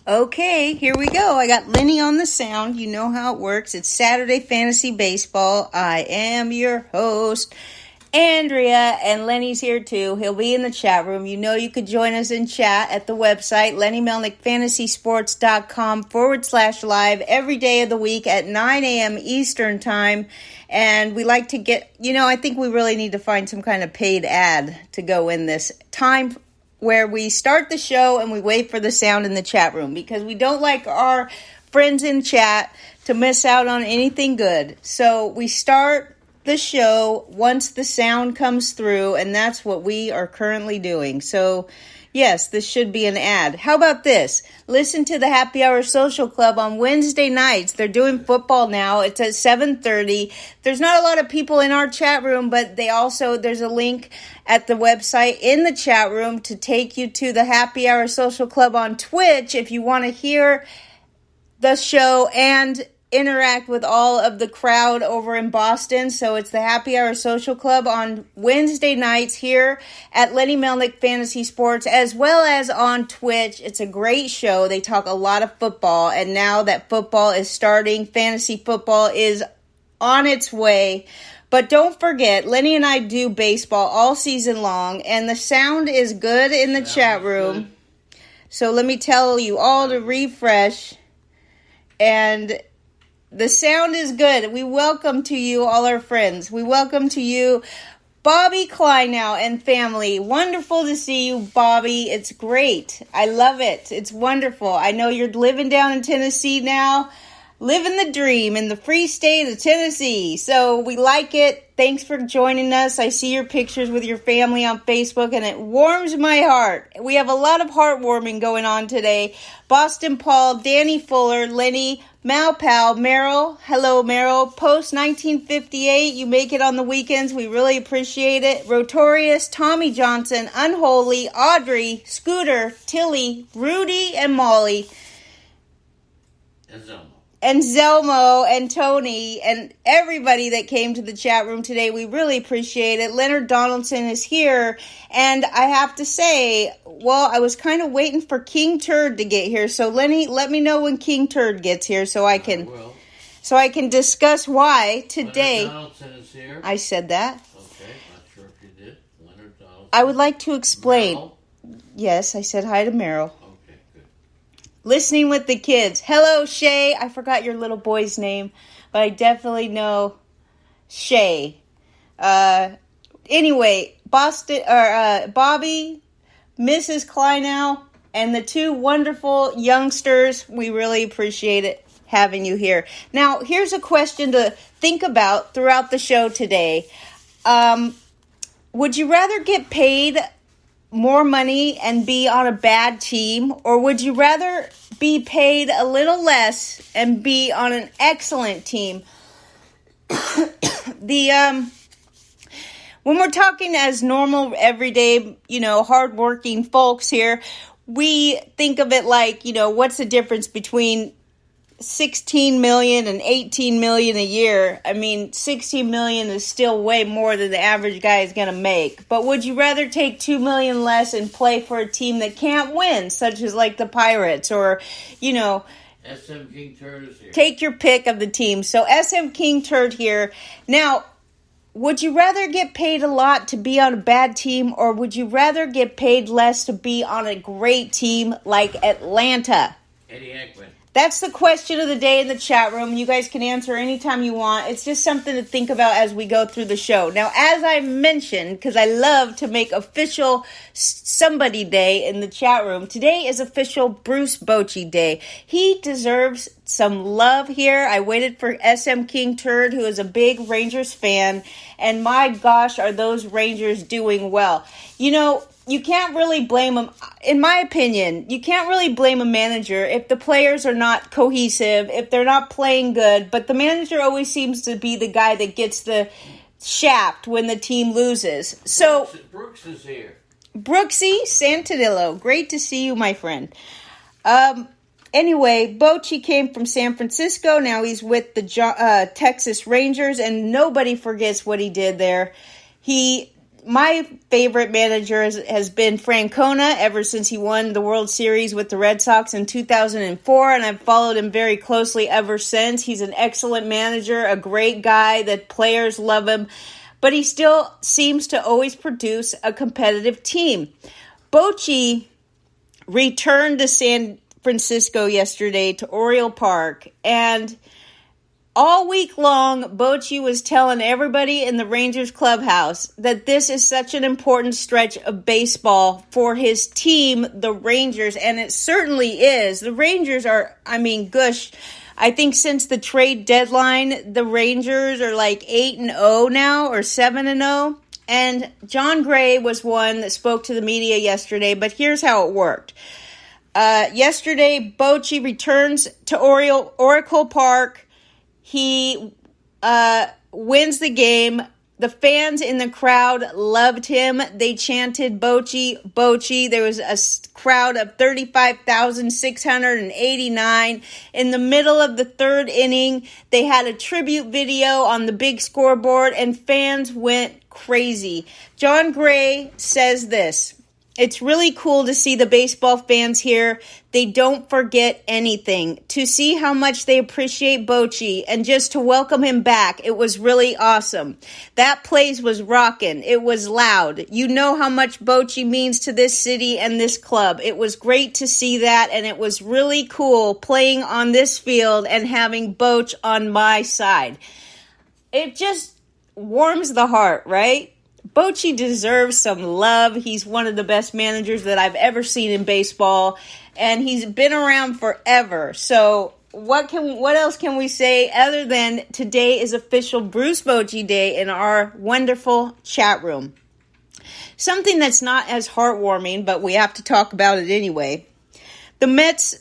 Okay, here we go. I got Lenny on the sound. You know how it works. It's Saturday Fantasy Baseball. I am your host, Andrea, and Lenny's here too. He'll be in the chat room. You know you could join us in chat at the website, LennyMelnickFantasySports.com/live every day of the week at 9 a.m. Eastern Time. And we like to get, I think we really need to find some kind of paid ad to go in this time where we start the show and we wait for the sound in the chat room because we don't like our friends in chat to miss out on anything good. So we start the show once the sound comes through, and that's what we are currently doing. So yes, this should be an ad. How about this? Listen to the Happy Hour Social Club on Wednesday nights. They're doing football now. It's at 7:30. There's not a lot of people in our chat room, but there's a link at the website in the chat room to take you to the Happy Hour Social Club on Twitch if you want to hear the show and interact with all of the crowd over in Boston. So it's the Happy Hour Social Club on Wednesday nights here at Lenny Melnick Fantasy Sports, as well as on Twitch. It's a great show. They talk a lot of football, and now that football is starting, fantasy football is on its way. But don't forget, Lenny and I do baseball all season long, and the sound is good in the chat room. So let me tell you all to refresh, and the sound is good. We welcome to you, all our friends. We welcome to you, Bobby Kleinow and family. Wonderful to see you, Bobby. It's great. I love it. It's wonderful. I know you're living down in Tennessee now, living the dream in the free state of Tennessee. So we like it. Thanks for joining us. I see your pictures with your family on Facebook, and it warms my heart. We have a lot of heartwarming going on today. Boston Paul, Danny Fuller, Lenny, Malpal, Merrill. Hello, Merrill. Post 1958. You make it on the weekends. We really appreciate it. Rotorius, Tommy Johnson, Unholy, Audrey, Scooter, Tilly, Rudy, and Molly. And Zelmo and Tony and everybody that came to the chat room today. We really appreciate it. Leonard Donaldson is here. And I have to say, I was kind of waiting for King Turd to get here. So Lenny, let me know when King Turd gets here so I can discuss why today. Leonard Donaldson is here. I said that. Okay, not sure if you did. Leonard Donaldson. I would like to explain. Merrill. Yes, I said hi to Merrill. Okay, good. Listening with the kids. Hello, Shay. I forgot your little boy's name, but I definitely know Shay. Anyway, Bobby, Mrs. Kleinow, and the two wonderful youngsters. We really appreciate it having you here. Now, here's a question to think about throughout the show today. Would you rather get paid more money and be on a bad team, or would you rather be paid a little less and be on an excellent team? When we're talking as normal, everyday, hardworking folks here, we think of it like, what's the difference between 16 million and 18 million a year? I mean, 16 million is still way more than the average guy is going to make. But would you rather take 2 million less and play for a team that can't win, such as like the Pirates or, SM King Turd is here. Take your pick of the team. So SM King Turd here. Now, would you rather get paid a lot to be on a bad team, or would you rather get paid less to be on a great team like Atlanta? Eddie Ekman. That's the question of the day in the chat room. You guys can answer anytime you want. It's just something to think about as we go through the show. Now, as I mentioned, because I love to make official somebody day in the chat room, today is official Bruce Bochy day. He deserves some love here. I waited for SM King Turd, who is a big Rangers fan, and my gosh, are those Rangers doing well. You can't really blame them. In my opinion, you can't really blame a manager if the players are not cohesive, if they're not playing good. But the manager always seems to be the guy that gets the shaft when the team loses. So Brooks is here. Brooksy Santadillo, great to see you, my friend. Anyway, Bochy came from San Francisco. Now he's with the Texas Rangers, and nobody forgets what he did there. He my favorite manager has been Francona ever since he won the World Series with the Red Sox in 2004, and I've followed him very closely ever since. He's an excellent manager, a great guy that players love him, but he still seems to always produce a competitive team. Bochy returned to San Francisco yesterday to Oriole Park, and all week long, Bochy was telling everybody in the Rangers clubhouse that this is such an important stretch of baseball for his team, the Rangers, and it certainly is. The Rangers are, I think since the trade deadline, the Rangers are like 8-0 now, or 7-0. And John Gray was one that spoke to the media yesterday, but here's how it worked. Yesterday, Bochy returns to Oracle Park. He wins the game. The fans in the crowd loved him. They chanted Bochy, Bochy. There was a crowd of 35,689. In the middle of the third inning, they had a tribute video on the big scoreboard, and fans went crazy. John Gray says this: "It's really cool to see the baseball fans here. They don't forget anything. To see how much they appreciate Bochy and just to welcome him back, it was really awesome. That place was rocking. It was loud. You know how much Bochy means to this city and this club. It was great to see that, and it was really cool playing on this field and having Boch on my side." It just warms the heart, right? Bochy deserves some love. He's one of the best managers that I've ever seen in baseball, and he's been around forever. So what else can we say other than today is official Bruce Bochy Day in our wonderful chat room? Something that's not as heartwarming, but we have to talk about it anyway. The Mets...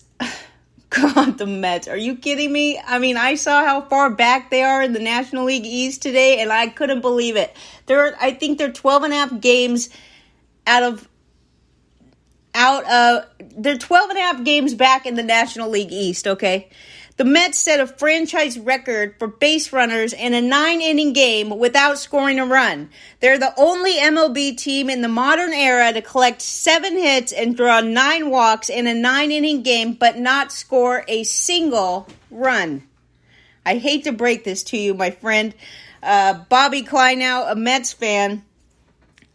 God, the Mets. Are you kidding me? I saw how far back they are in the National League East today, and I couldn't believe it. I think they're 12 and a half games they're 12 and a half games back in the National League East, okay? The Mets set a franchise record for base runners in a 9-inning game without scoring a run. They're the only MLB team in the modern era to collect 7 hits and draw 9 walks in a 9-inning game but not score a single run. I hate to break this to you, my friend. Bobby Kleinow, a Mets fan.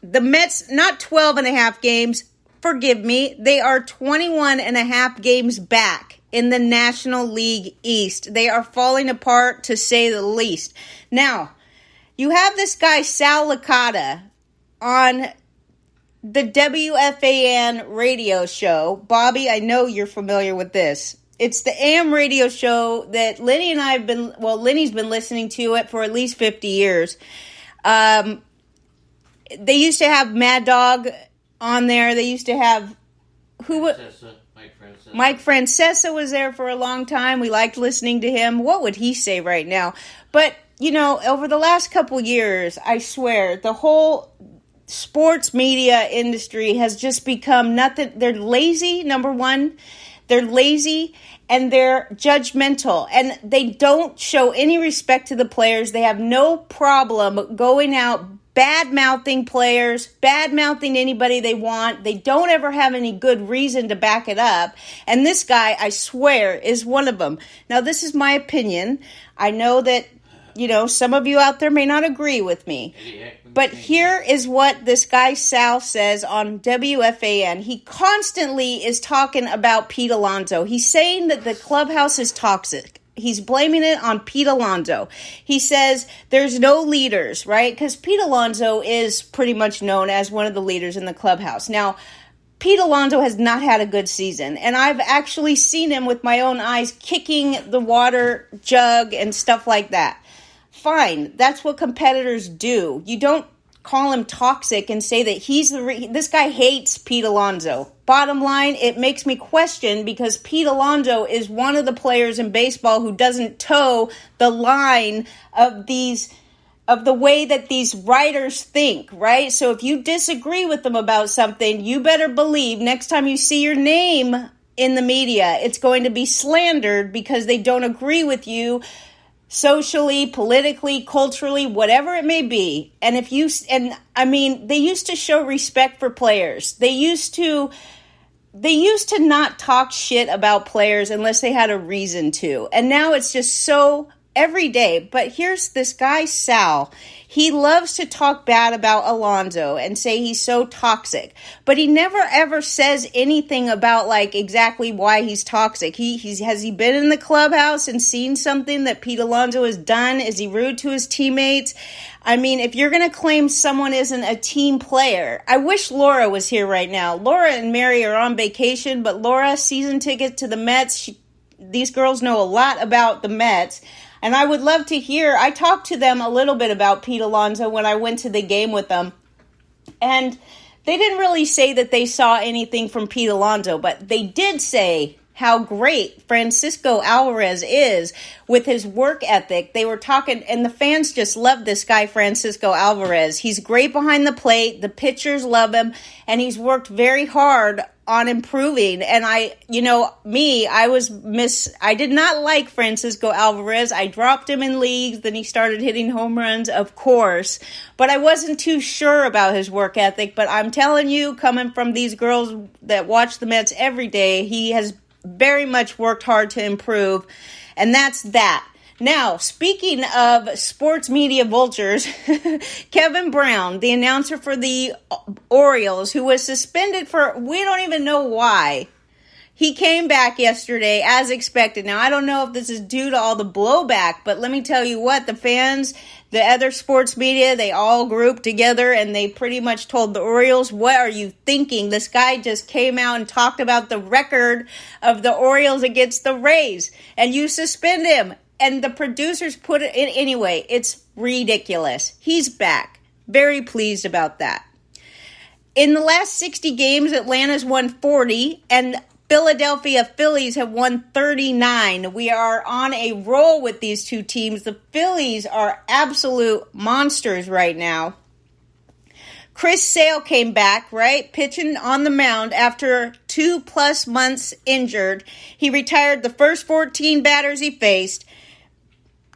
The Mets, not 12 and a half games, forgive me, they are 21 and a half games back in the National League East. They are falling apart, to say the least. Now, you have this guy, Sal Licata, on the WFAN radio show. Bobby, I know you're familiar with this. It's the AM radio show that Lenny and I have been, Lenny's been listening to it for at least 50 years. They used to have Mad Dog on there. They used to have, Mike Francesa was there for a long time. We liked listening to him. What would he say right now? But, over the last couple years, I swear, the whole sports media industry has just become nothing. They're lazy, number one. They're lazy and they're judgmental. And they don't show any respect to the players. They have no problem going out bad-mouthing players, bad-mouthing anybody they want. They don't ever have any good reason to back it up. And this guy, I swear, is one of them. Now, this is my opinion. I know that, some of you out there may not agree with me. But here is what this guy Sal says on WFAN. He constantly is talking about Pete Alonso. He's saying that the clubhouse is toxic. He's blaming it on Pete Alonso. He says there's no leaders, right? Because Pete Alonso is pretty much known as one of the leaders in the clubhouse. Now, Pete Alonso has not had a good season, and I've actually seen him with my own eyes kicking the water jug and stuff like that. Fine, that's what competitors do. You don't call him toxic and say that this guy hates Pete Alonso. Bottom line, it makes me question, because Pete Alonso is one of the players in baseball who doesn't toe the line of the way that these writers think, right? So if you disagree with them about something, you better believe next time you see your name in the media, it's going to be slandered because they don't agree with you socially, politically, culturally, whatever it may be. And they used to show respect for players. They used to not talk shit about players unless they had a reason to. And now it's just so every day. But here's this guy, Sal. He loves to talk bad about Alonso and say he's so toxic. But he never ever says anything about like exactly why he's toxic. Has he been in the clubhouse and seen something that Pete Alonso has done? Is he rude to his teammates? I mean, if you're going to claim someone isn't a team player, I wish Laura was here right now. Laura and Mary are on vacation, but Laura, season ticket to the Mets. These girls know a lot about the Mets. And I would love to hear, I talked to them a little bit about Pete Alonso when I went to the game with them. And they didn't really say that they saw anything from Pete Alonso, but they did say how great Francisco Alvarez is with his work ethic. They were talking, and the fans just love this guy, Francisco Alvarez. He's great behind the plate. The pitchers love him, and he's worked very hard on improving. And I did not like Francisco Alvarez. I dropped him in leagues. Then he started hitting home runs, of course. But I wasn't too sure about his work ethic. But I'm telling you, coming from these girls that watch the Mets every day, he has very much worked hard to improve. And that's that. Now, speaking of sports media vultures, Kevin Brown, the announcer for the Orioles, who was suspended for, we don't even know why, he came back yesterday as expected. Now, I don't know if this is due to all the blowback, but let me tell you what, the fans, the other sports media, they all grouped together and they pretty much told the Orioles, what are you thinking? This guy just came out and talked about the record of the Orioles against the Rays, and you suspend him. And the producers put it in anyway. It's ridiculous. He's back. Very pleased about that. In the last 60 games, Atlanta's won 40, and Philadelphia Phillies have won 39. We are on a roll with these two teams. The Phillies are absolute monsters right now. Chris Sale came back, right? Pitching on the mound after 2+ months injured. He retired the first 14 batters he faced.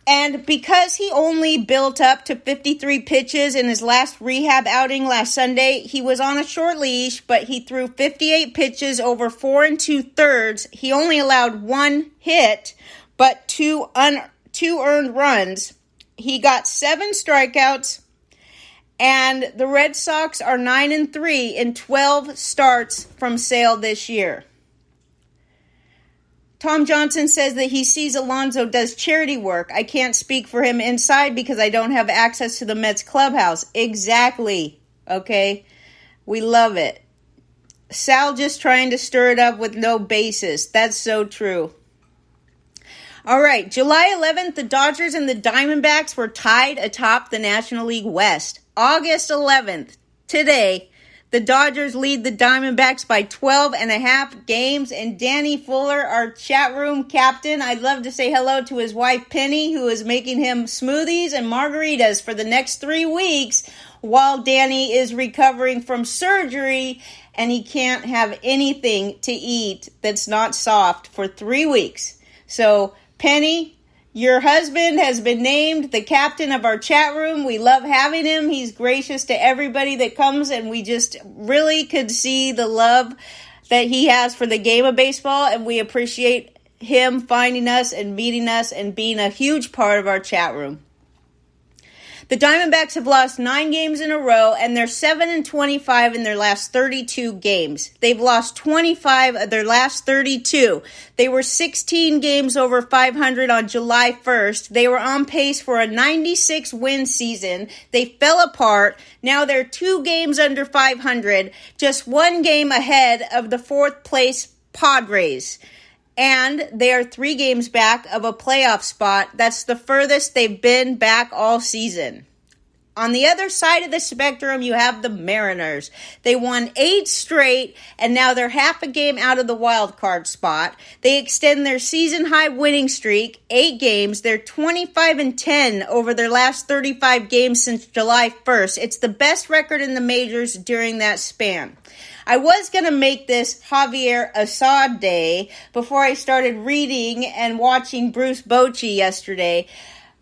And because he only built up to 53 pitches in his last rehab outing last Sunday, he was on a short leash, but he threw 58 pitches over 4 2/3. He only allowed 1 hit, but two earned runs. He got 7 strikeouts, and the Red Sox are 9-3 in 12 starts from Sale this year. Tom Johnson says that he sees Alonso does charity work. I can't speak for him inside because I don't have access to the Mets clubhouse. Exactly. Okay? We love it. Sal just trying to stir it up with no basis. That's so true. All right. July 11th, the Dodgers and the Diamondbacks were tied atop the National League West. August 11th, today, the Dodgers lead the Diamondbacks by 12.5 games. And Danny Fuller, our chat room captain, I'd love to say hello to his wife, Penny, who is making him smoothies and margaritas for the next 3 weeks while Danny is recovering from surgery and he can't have anything to eat that's not soft for 3 weeks. So, Penny, your husband has been named the captain of our chat room. We love having him. He's gracious to everybody that comes, and we just really could see the love that he has for the game of baseball, and we appreciate him finding us and meeting us and being a huge part of our chat room. The Diamondbacks have lost 9 games in a row, and they're 7-25 in their last 32 games. They've lost 25 of their last 32. They were 16 games over 500 on July 1st. They were on pace for a 96-win season. They fell apart. Now they're 2 games under 500, just 1 game ahead of the 4th place Padres. And they are 3 games back of a playoff spot. That's the furthest they've been back all season. On the other side of the spectrum, you have the Mariners. They won 8 straight, and now they're half a game out of the wild card spot. They extend their season-high winning streak, 8 games. They're 25-10 over their last 35 games since July 1st. It's the best record in the majors during that span. I was going to make this Javier Assad Day before I started reading and watching Bruce Bochy yesterday.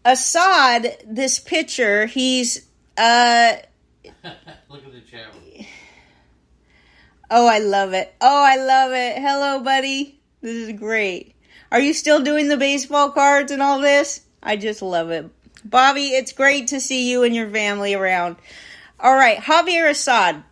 Assad, this pitcher, he's Look at the chat room. Oh, I love it. Hello, buddy. This is great. Are you still doing the baseball cards and all this? I just love it. Bobby, it's great to see you and your family around. All right, Javier Assad.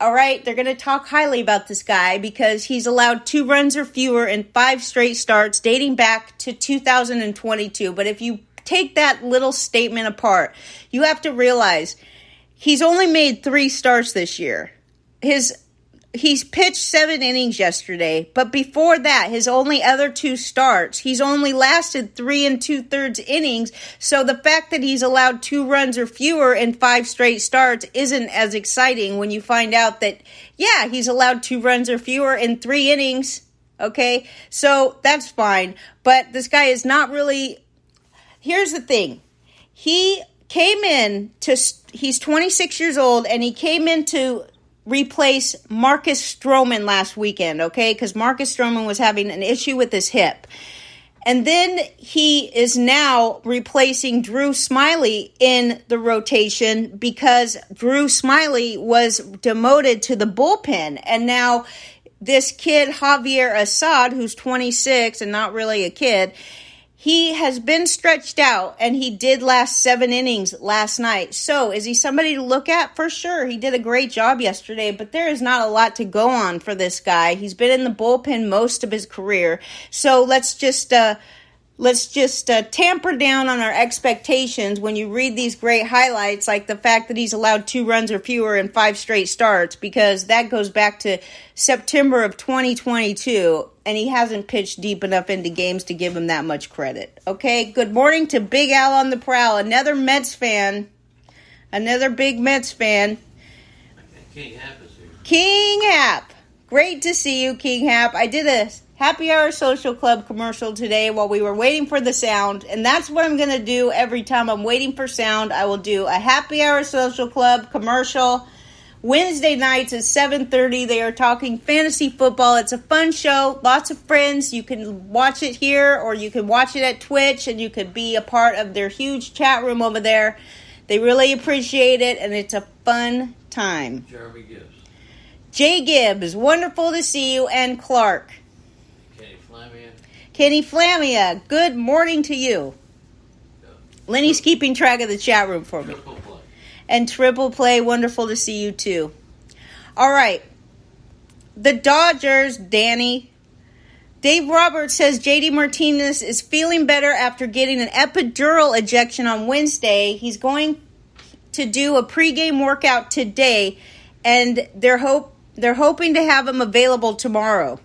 All right, they're going to talk highly about this guy because he's allowed 2 runs or fewer in 5 straight starts dating back to 2022. But if you take that little statement apart, you have to realize he's only made 3 starts this year. He's pitched 7 innings yesterday, but before that, his only other 2 starts, he's only lasted 3 2/3 innings. So the fact that he's allowed 2 runs or fewer in 5 straight starts isn't as exciting when you find out that, yeah, he's allowed 2 runs or fewer in 3 innings. Okay, so that's fine. But this guy is not really. Here's the thing. He's 26 years old, and he came in to replace Marcus Stroman last weekend, okay? Because Marcus Stroman was having an issue with his hip. And then he is now replacing Drew Smyly in the rotation because Drew Smyly was demoted to the bullpen. And now this kid, Javier Assad, who's 26 and not really a kid, he has been stretched out, and he did last 7 innings last night. So, is he somebody to look at? For sure. He did a great job yesterday, but there is not a lot to go on for this guy. He's been in the bullpen most of his career. So, let's just tamper down on our expectations when you read these great highlights, like the fact that he's allowed 2 runs or fewer in 5 straight starts, because that goes back to September of 2022, and he hasn't pitched deep enough into games to give him that much credit. Okay, good morning to Big Al on the Prowl, another Mets fan, another big Mets fan. King Hap is here. King Hap, great to see you, King Hap. I did a Happy Hour Social Club commercial today while we were waiting for the sound, and that's what I'm going to do every time I'm waiting for sound. I will do a Happy Hour Social Club commercial. Wednesday nights at 7:30, they are talking fantasy football. It's a fun show, lots of friends. You can watch it here, or you can watch it at Twitch, and you could be a part of their huge chat room over there. They really appreciate it, and it's a fun time. Jeremy Gibbs. Jay Gibbs, wonderful to see you, and Clark. Kenny Flamia, good morning to you. Lenny's keeping track of the chat room for me. Triple play. And Triple Play, wonderful to see you too. All right. The Dodgers, Danny. Dave Roberts says JD Martinez is feeling better after getting an epidural injection on Wednesday. He's going to do a pregame workout today, and they're hoping to have him available tomorrow.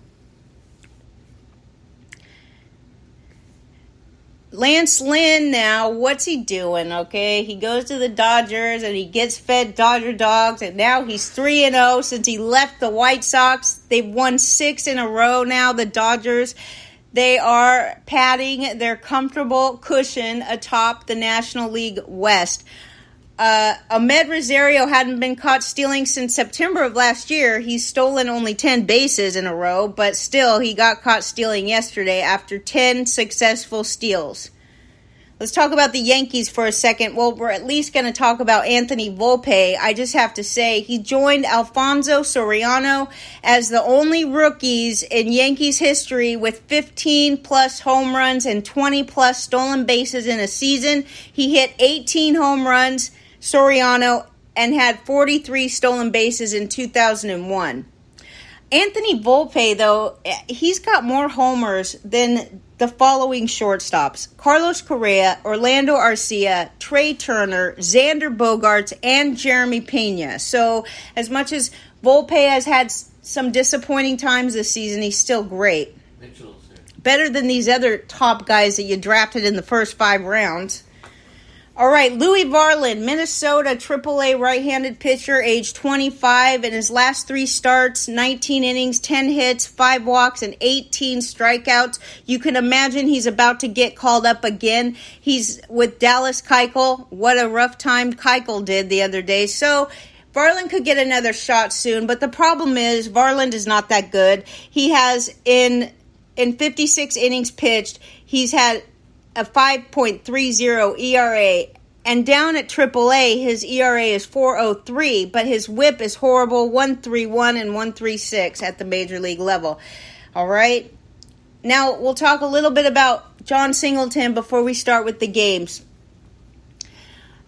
Lance Lynn now, what's he doing, okay? He goes to the Dodgers and he gets fed Dodger dogs, and now he's 3-0 since he left the White Sox. They've won 6 in a row now, the Dodgers. They are padding their comfortable cushion atop the National League West. Ahmed Rosario hadn't been caught stealing since September of last year. He's stolen only 10 bases in a row, but still, he got caught stealing yesterday after 10 successful steals. Let's talk about the Yankees for a second. Well, we're at least going to talk about Anthony Volpe. I just have to say, he joined Alfonso Soriano as the only rookies in Yankees history with 15-plus home runs and 20-plus stolen bases in a season. He hit 18 home runs, Soriano, and had 43 stolen bases in 2001. Anthony Volpe, though, he's got more homers than the following shortstops: Carlos Correa, Orlando Arcia, Trey Turner, Xander Bogaerts, and Jeremy Pena. So as much as Volpe has had some disappointing times this season, he's still great. Mitchell's there. Better than these other top guys that you drafted in the first 5 rounds. All right, Louis Varland, Minnesota AAA right-handed pitcher, age 25. In his last 3 starts, 19 innings, 10 hits, 5 walks, and 18 strikeouts. You can imagine he's about to get called up again. He's with Dallas Keuchel. What a rough time Keuchel did the other day. So Varland could get another shot soon, but the problem is Varland is not that good. He has, in 56 innings pitched, he's had a 5.30 ERA. And down at AAA, his ERA is 4.03, but his WHIP is horrible, 1.31 and 1.36 at the major league level. All right? Now, we'll talk a little bit about John Singleton before we start with the games.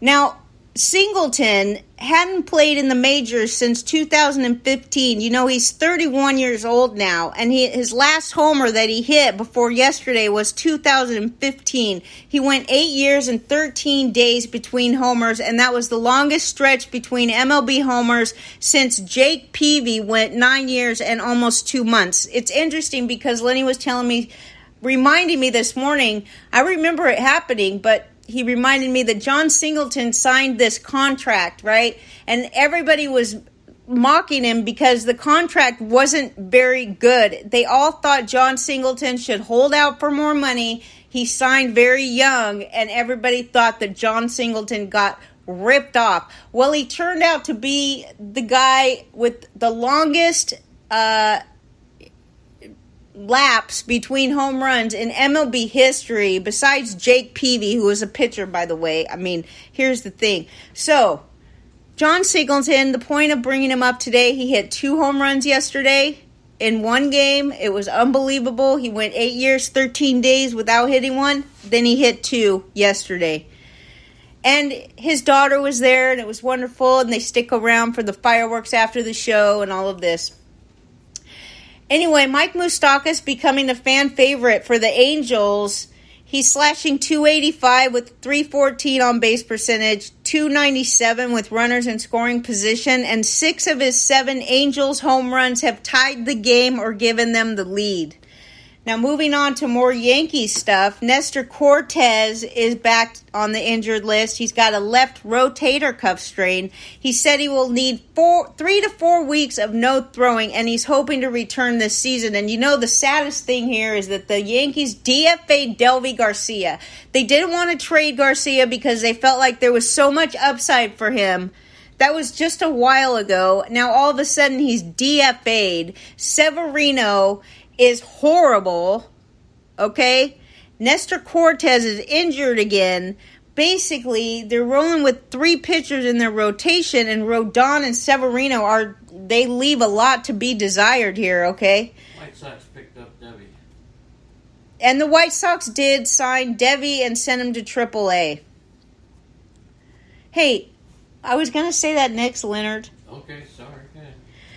Now, Singleton hadn't played in the majors since 2015. You know, he's 31 years old now, and his last homer that he hit before yesterday was 2015. He went 8 years and 13 days between homers, and that was the longest stretch between MLB homers since Jake Peavy went 9 years and almost 2 months. It's interesting because Lenny was reminding me this morning, I remember it happening, but he reminded me that John Singleton signed this contract, right? And everybody was mocking him because the contract wasn't very good. They all thought John Singleton should hold out for more money. He signed very young, and everybody thought that John Singleton got ripped off. Well, he turned out to be the guy with the longest lapse between home runs in MLB history, besides Jake Peavy, who was a pitcher, by the way. I mean, here's the thing. So, John Singleton, the point of bringing him up today, he hit 2 home runs yesterday in one game. It was unbelievable. He went 8 years, 13 days without hitting one. Then he hit 2 yesterday. And his daughter was there, and it was wonderful, and they stick around for the fireworks after the show and all of this. Anyway, Mike Moustakas becoming a fan favorite for the Angels. He's slashing .285 with .314 on base percentage, .297 with runners in scoring position, and 6 of his 7 Angels home runs have tied the game or given them the lead. Now, moving on to more Yankees stuff, Nestor Cortez is back on the injured list. He's got a left rotator cuff strain. He said he will need 3 to 4 weeks of no throwing, and he's hoping to return this season. And you know, the saddest thing here is that the Yankees DFA'd Delvey Garcia. They didn't want to trade Garcia because they felt like there was so much upside for him. That was just a while ago. Now, all of a sudden, he's DFA'd. Severino is horrible, okay? Nestor Cortez is injured again. Basically, they're rolling with 3 pitchers in their rotation, and Rodon and Severino they leave a lot to be desired here, okay? White Sox picked up Debbie. And the White Sox did sign Debbie and send him to AAA. Hey, I was going to say that next, Leonard. Okay, sorry. Okay.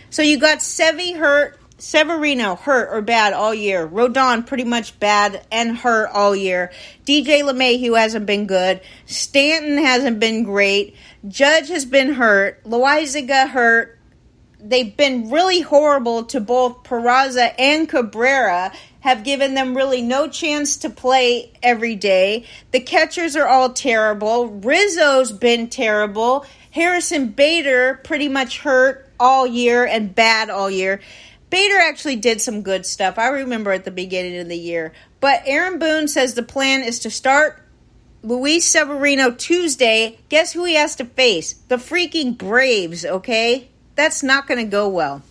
So you got Severino hurt or bad all year. Rodon pretty much bad and hurt all year. DJ LeMahieu hasn't been good. Stanton hasn't been great. Judge has been hurt. Loaizaga hurt. They've been really horrible to both Peraza and Cabrera, have given them really no chance to play every day. The catchers are all terrible. Rizzo's been terrible. Harrison Bader pretty much hurt all year and bad all year. Bader actually did some good stuff. I remember at the beginning of the year. But Aaron Boone says the plan is to start Luis Severino Tuesday. Guess who he has to face? The freaking Braves, okay? That's not going to go well.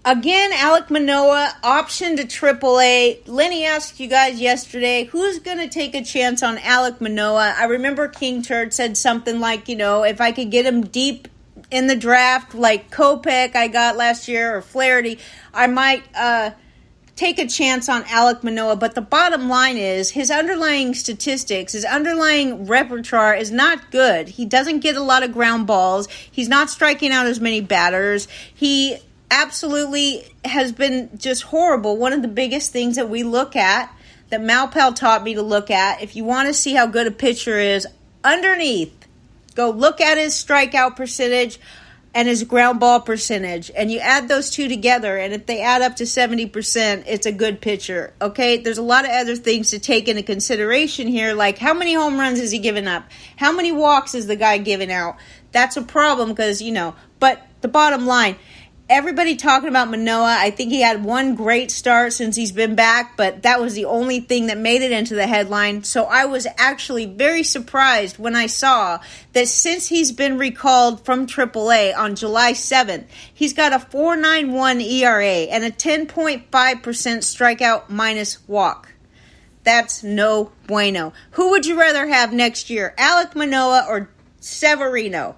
Again, Alek Manoah optioned to AAA. Lenny asked you guys yesterday, who's going to take a chance on Alek Manoah? I remember King Turd said something like, if I could get him deep in the draft, like Kopech I got last year, or Flaherty, I might take a chance on Alek Manoah. But the bottom line is his underlying statistics, his underlying repertoire is not good. He doesn't get a lot of ground balls. He's not striking out as many batters. He absolutely has been just horrible. One of the biggest things that we look at, that Malpal taught me to look at, if you want to see how good a pitcher is, underneath, go look at his strikeout percentage and his ground ball percentage, and you add those two together, and if they add up to 70%, it's a good pitcher, okay? There's a lot of other things to take into consideration here, like how many home runs is he giving up? How many walks is the guy giving out? That's a problem because, but the bottom line, everybody talking about Manoah, I think he had one great start since he's been back, but that was the only thing that made it into the headline. So I was actually very surprised when I saw that since he's been recalled from AAA on July 7th, he's got a 4.91 ERA and a 10.5% strikeout minus walk. That's no bueno. Who would you rather have next year, Alek Manoah or Severino?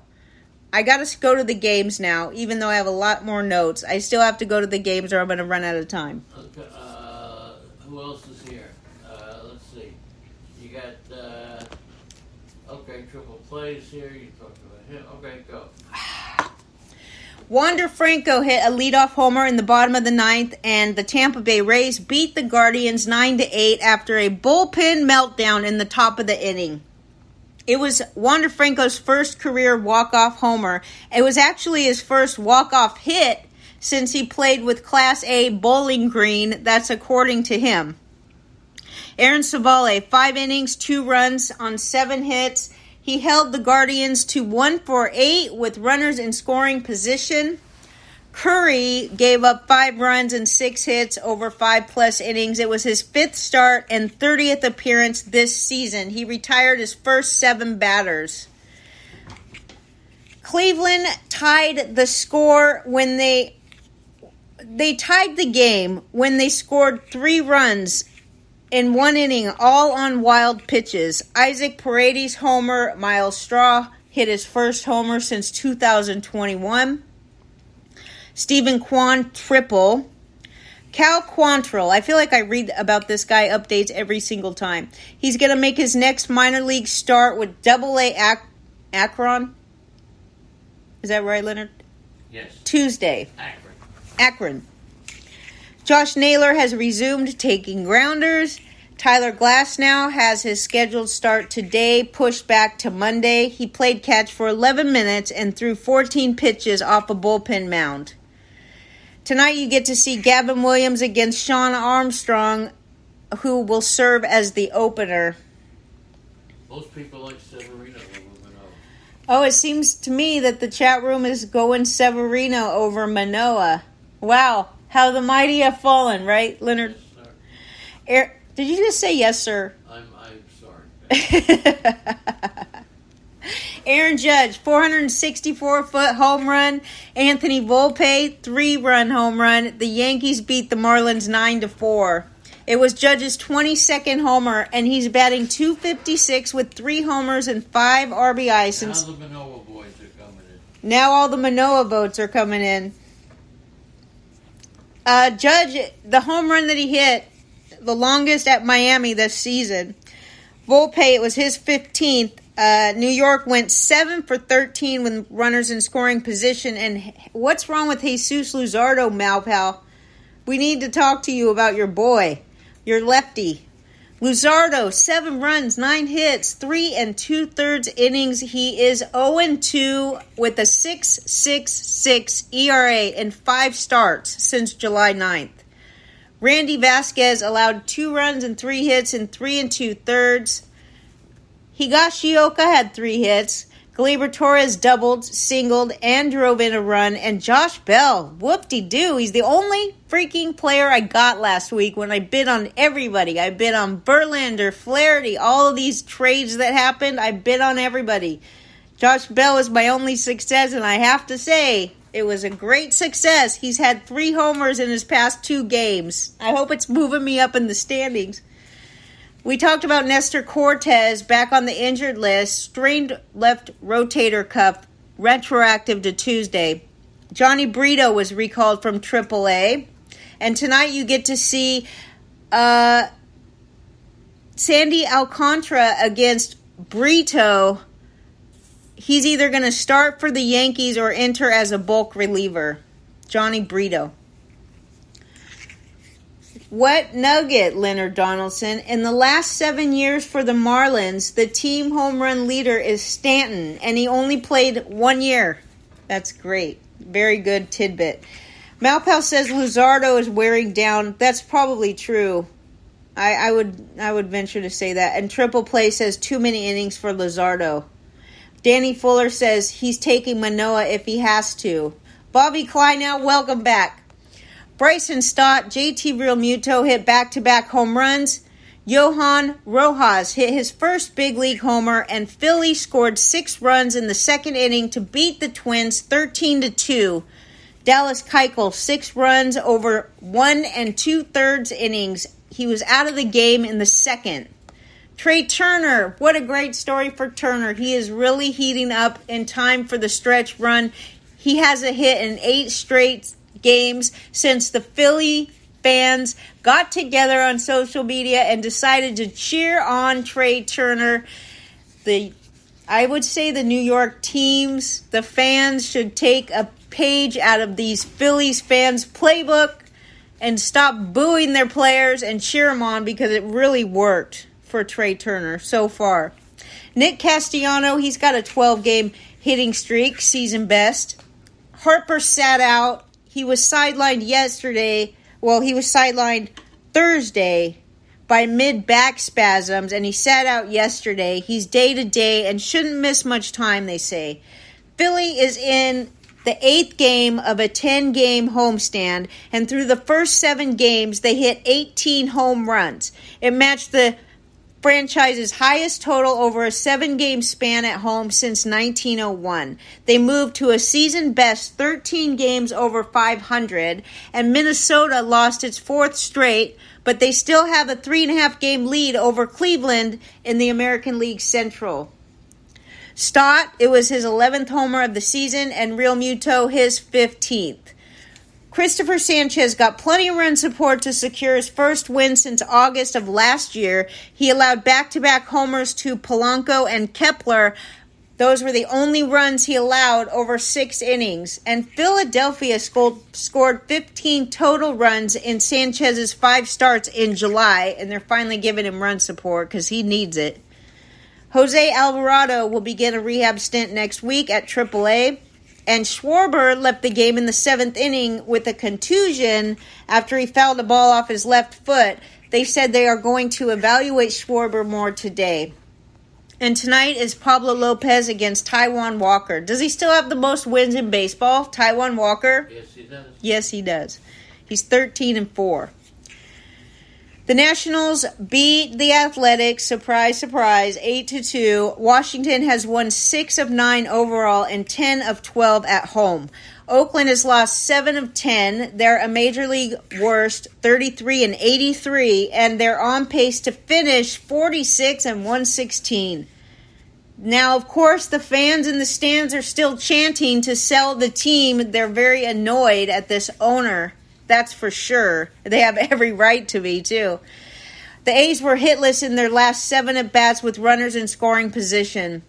I got to go to the games now, even though I have a lot more notes. I still have to go to the games or I'm going to run out of time. Okay, who else is here? Let's see. You got, Triple Plays here. You talked about him. Okay, go. Wander Franco hit a leadoff homer in the bottom of the ninth, and the Tampa Bay Rays beat the Guardians 9-8 after a bullpen meltdown in the top of the inning. It was Wander Franco's first career walk-off homer. It was actually his first walk-off hit since he played with Class A Bowling Green. That's according to him. Aaron Savale, 5 innings, 2 runs on 7 hits. He held the Guardians to 1 for 8 with runners in scoring position. Curry gave up 5 runs and 6 hits over 5+ innings. It was his 5th start and 30th appearance this season. He retired his first 7 batters. Cleveland tied the score when they tied the game when they scored 3 runs in 1 inning, all on wild pitches. Isaac Paredes homer, Miles Straw hit his first homer since 2021. Stephen Kwan triple. Cal Quantrill. I feel like I read about this guy updates every single time. He's going to make his next minor league start with Double-A Akron. Is that right, Leonard? Yes. Tuesday. Akron. Josh Naylor has resumed taking grounders. Tyler Glasnow has his scheduled start today, pushed back to Monday. He played catch for 11 minutes and threw 14 pitches off a bullpen mound. Tonight you get to see Gavin Williams against Sean Armstrong, who will serve as the opener. Most people like Severino over Manoah. Oh, it seems to me that the chat room is going Severino over Manoah. Wow, how the mighty have fallen, right, Leonard? Yes, sir. Did you just say yes, sir? I'm sorry. Aaron Judge, 464-foot home run. Anthony Volpe, 3-run home run. The Yankees beat the Marlins 9-4. It was Judge's 22nd homer, and he's batting .256 with 3 homers and 5 RBI since. Now the Manoah boys are coming in. Now all the Manoah votes are coming in. Judge, the home run that he hit, the longest at Miami this season. Volpe, it was his 15th. New York went 7 for 13 with runners in scoring position. And what's wrong with Jesus Luzardo, Malpal? We need to talk to you about your boy, your lefty. Luzardo, 7 runs, 9 hits, 3 2/3 innings. He is 0-2 with a 6.66 ERA in 5 starts since July 9th. Randy Vasquez allowed 2 runs and 3 hits in 3 2/3. Higashioka had 3 hits. Gleyber Torres doubled, singled, and drove in a run. And Josh Bell, whoop-de-doo. He's the only freaking player I got last week when I bid on everybody. I bid on Verlander, Flaherty, all of these trades that happened. I bid on everybody. Josh Bell was my only success, and I have to say, it was a great success. He's had 3 homers in his past 2 games. I hope it's moving me up in the standings. We talked about Nestor Cortez back on the injured list, strained left rotator cuff, retroactive to Tuesday. Johnny Brito was recalled from AAA. And tonight you get to see Sandy Alcantara against Brito. He's either going to start for the Yankees or enter as a bulk reliever. Johnny Brito. What nugget, Leonard Donaldson? In the last 7 years for the Marlins, the team home run leader is Stanton, and he only played 1 year. That's great. Very good tidbit. Malpal says Luzardo is wearing down. That's probably true. I would venture to say that. And Triple Play says too many innings for Luzardo. Danny Fuller says he's taking Manoah if he has to. Bobby Kleinow, welcome back. Bryson Stott, JT Realmuto hit back-to-back home runs. Johan Rojas hit his first big league homer, and Philly scored 6 runs in the second inning to beat the Twins 13-2. Dallas Keuchel, 6 runs over 1 2/3 innings. he was out of the game in the second. Trey Turner, what a great story for Turner. He is really heating up in time for the stretch run. He has a hit in 8 straight games since the Philly fans got together on social media and decided to cheer on Trey Turner. I would say the New York teams, the fans should take a page out of these Phillies fans' playbook and stop booing their players and cheer them on, because it really worked for Trey Turner so far. Nick Castellano, he's got a 12-game hitting streak, season best. Harper sat out. He was sidelined yesterday. Well, he was sidelined Thursday by mid-back spasms, and he sat out yesterday. He's day-to-day and shouldn't miss much time, they say. Philly is in the 8th game of a 10-game homestand, and through the first 7 games, they hit 18 home runs. It matched the franchise's highest total over a 7-game span at home since 1901. They moved to a season-best 13 games over 500, and Minnesota lost its 4th straight, but they still have a 3.5-game lead over Cleveland in the American League Central. Stott, it was his 11th homer of the season, and Real Muto his 15th. Christopher Sanchez got plenty of run support to secure his first win since August of last year. He allowed back-to-back homers to Polanco and Kepler. Those were the only runs he allowed over 6 innings. And Philadelphia scored 15 total runs in Sanchez's 5 starts in July, and they're finally giving him run support because he needs it. Jose Alvarado will begin a rehab stint next week at AAA. And Schwarber left the game in the 7th inning with a contusion after he fouled a ball off his left foot. They said they are going to evaluate Schwarber more today. And tonight is Pablo Lopez against Taijuan Walker. Does he still have the most wins in baseball, Taijuan Walker? Yes, he does. Yes, he does. He's 13-4. The Nationals beat the Athletics, surprise, surprise, 8-2. Washington has won 6 of 9 overall and 10 of 12 at home. Oakland has lost 7 of 10. They're a major league worst, 33-83, and they're on pace to finish 46-116. Now, of course, the fans in the stands are still chanting to sell the team. They're very annoyed at this owner. That's for sure. They have every right to be, too. The A's were hitless in their last 7 at-bats with runners in scoring position.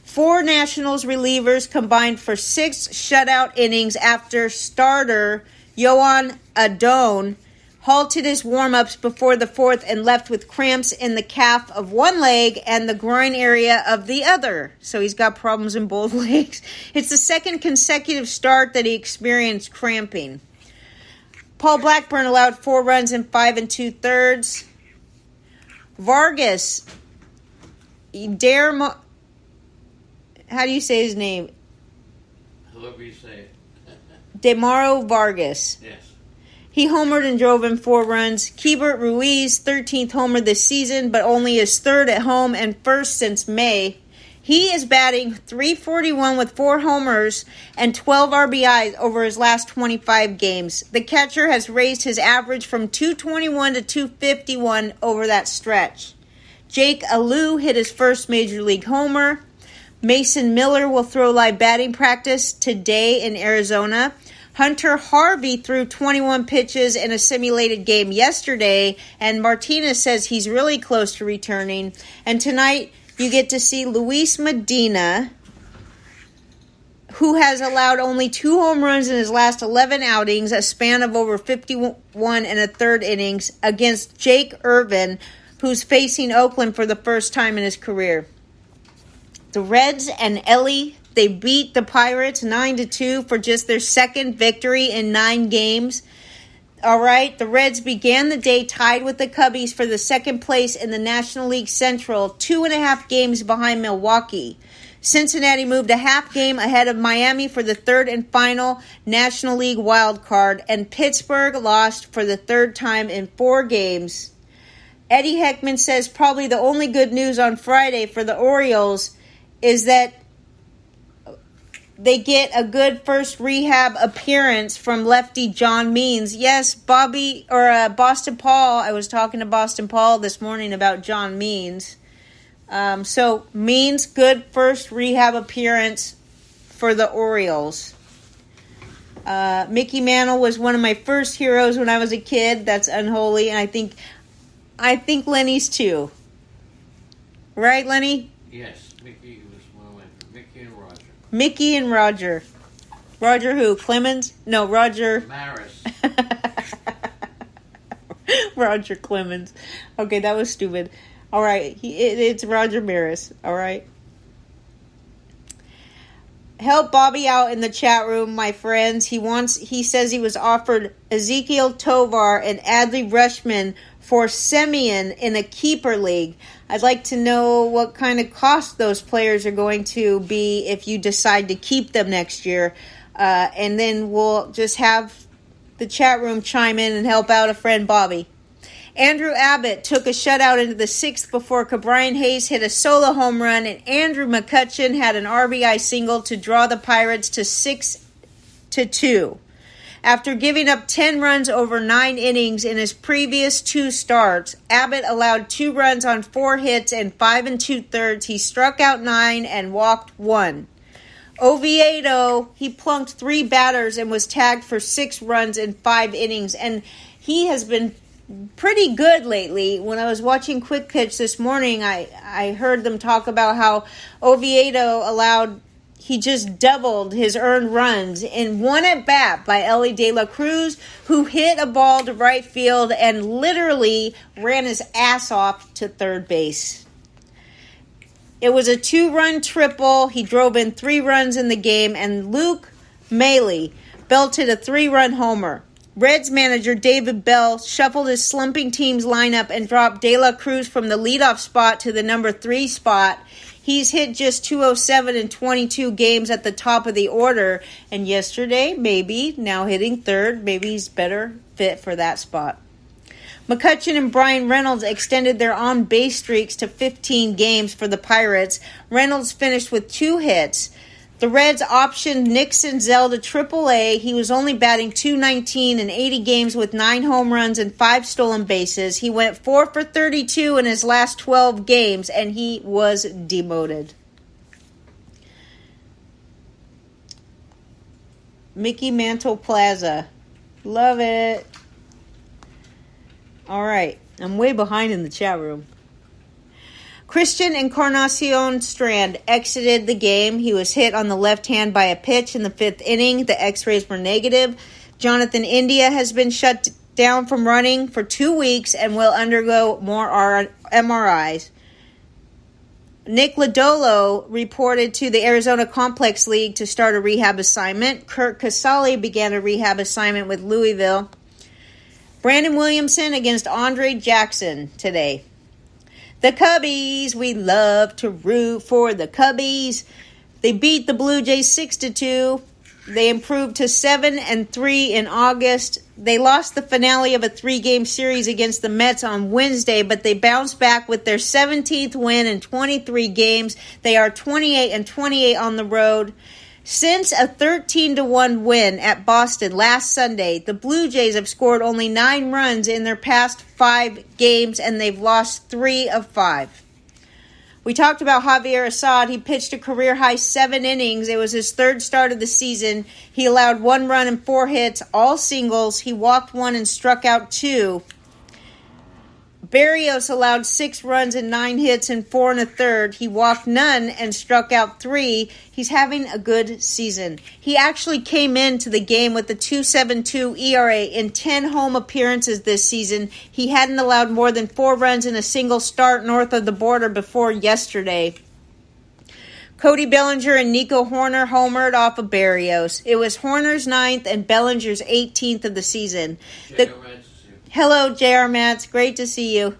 4 Nationals relievers combined for 6 shutout innings after starter Yohan Adon halted his warm-ups before the 4th and left with cramps in the calf of one leg and the groin area of the other. So he's got problems in both legs. It's the 2nd consecutive start that he experienced cramping. Paul Blackburn allowed 4 runs in 5 2/3. Vargas, how do you say his name? However you say it. Demaro Vargas. Yes. He homered and drove in 4 runs. Keibert Ruiz, 13th homer this season, but only his 3rd at home and 1st since May. He is batting .341 with 4 homers and 12 RBIs over his last 25 games. The catcher has raised his average from .221 to .251 over that stretch. Jake Alou hit his first major league homer. Mason Miller will throw live batting practice today in Arizona. Hunter Harvey threw 21 pitches in a simulated game yesterday, and Martinez says he's really close to returning. And tonight, you get to see Luis Medina, who has allowed only 2 home runs in his last 11 outings, a span of over 51 1/3 innings, against Jake Irvin, who's facing Oakland for the first time in his career. The Reds and Ellie, they beat the Pirates 9-2 for just their 2nd victory in 9 games. All right, the Reds began the day tied with the Cubbies for the 2nd place in the National League Central, 2.5 games behind Milwaukee. Cincinnati moved a half game ahead of Miami for the 3rd and final National League wild card, and Pittsburgh lost for the 3rd time in 4 games. Eddie Heckman says probably the only good news on Friday for the Orioles is that they get a good first rehab appearance from lefty John Means. Yes, Boston Paul. I was talking to Boston Paul this morning about John Means. So Means, good first rehab appearance for the Orioles. Mickey Mantle was one of my first heroes when I was a kid. That's unholy, and I think Lenny's too. Right, Lenny? Yes, Mickey was one of my Mickey and Roger. Mickey and Roger. Roger who? Clemens? No, Roger. Maris. Roger Clemens. Okay, that was stupid. All right, it's Roger Maris. All right. Help Bobby out in the chat room, my friends. He says he was offered Ezekiel Tovar and Adley Rushman for Semien in a keeper league. I'd like to know what kind of cost those players are going to be if you decide to keep them next year. And then we'll just have the chat room chime in and help out a friend, Bobby. Andrew Abbott took a shutout into the sixth before Cabrian Hayes hit a solo home run, and Andrew McCutchen had an RBI single to draw the Pirates to 6-2. After giving up 10 runs over 9 innings in his previous 2 starts, Abbott allowed 2 runs on 4 hits and 5 2/3. He struck out 9 and walked 1. Oviedo, he plunked 3 batters and was tagged for 6 runs in 5 innings, and he has been pretty good lately. When I was watching Quick Pitch this morning, I heard them talk about how Oviedo he just doubled his earned runs in one at bat by Ellie De La Cruz, who hit a ball to right field and literally ran his ass off to third base. It was a 2-run triple. He drove in 3 runs in the game, and Luke Maley belted a 3-run homer. Reds manager David Bell shuffled his slumping team's lineup and dropped De La Cruz from the leadoff spot to the number 3 spot. He's hit just .207 in 22 games at the top of the order. And yesterday, now hitting third, maybe he's better fit for that spot. McCutchen and Brian Reynolds extended their on-base streaks to 15 games for the Pirates. Reynolds finished with 2 hits. The Reds optioned Nick Senzel to AAA. He was only batting .219 in 80 games with 9 home runs and 5 stolen bases. He went 4 for 32 in his last 12 games, and he was demoted. Mickey Mantle Plaza. Love it. All right. I'm way behind in the chat room. Christian Encarnacion Strand exited the game. He was hit on the left hand by a pitch in the 5th inning. The x-rays were negative. Jonathan India has been shut down from running for 2 weeks and will undergo more MRIs. Nick Lodolo reported to the Arizona Complex League to start a rehab assignment. Kurt Casale began a rehab assignment with Louisville. Brandon Williamson against Andre Jackson today. The Cubbies, we love to root for the Cubbies. They beat the Blue Jays 6-2. They improved to 7-3 in August. They lost the finale of a 3-game series against the Mets on Wednesday, but they bounced back with their 17th win in 23 games. They are 28-28 on the road. Since a 13-1 win at Boston last Sunday, the Blue Jays have scored only 9 runs in their past 5 games, and they've lost 3 of 5. We talked about Javier Assad. He pitched a career-high 7 innings. It was his 3rd start of the season. He allowed 1 run and 4 hits, all singles. He walked 1 and struck out 2. Berrios allowed 6 runs and 9 hits in 4 1/3. He walked none and struck out 3. He's having a good season. He actually came into the game with a 2.72 ERA in 10 home appearances this season. He hadn't allowed more than 4 runs in a single start north of the border before yesterday. Cody Bellinger and Nico Horner homered off of Berrios. It was Horner's 9th and Bellinger's 18th of the season. Hello, J.R. Matz. Great to see you.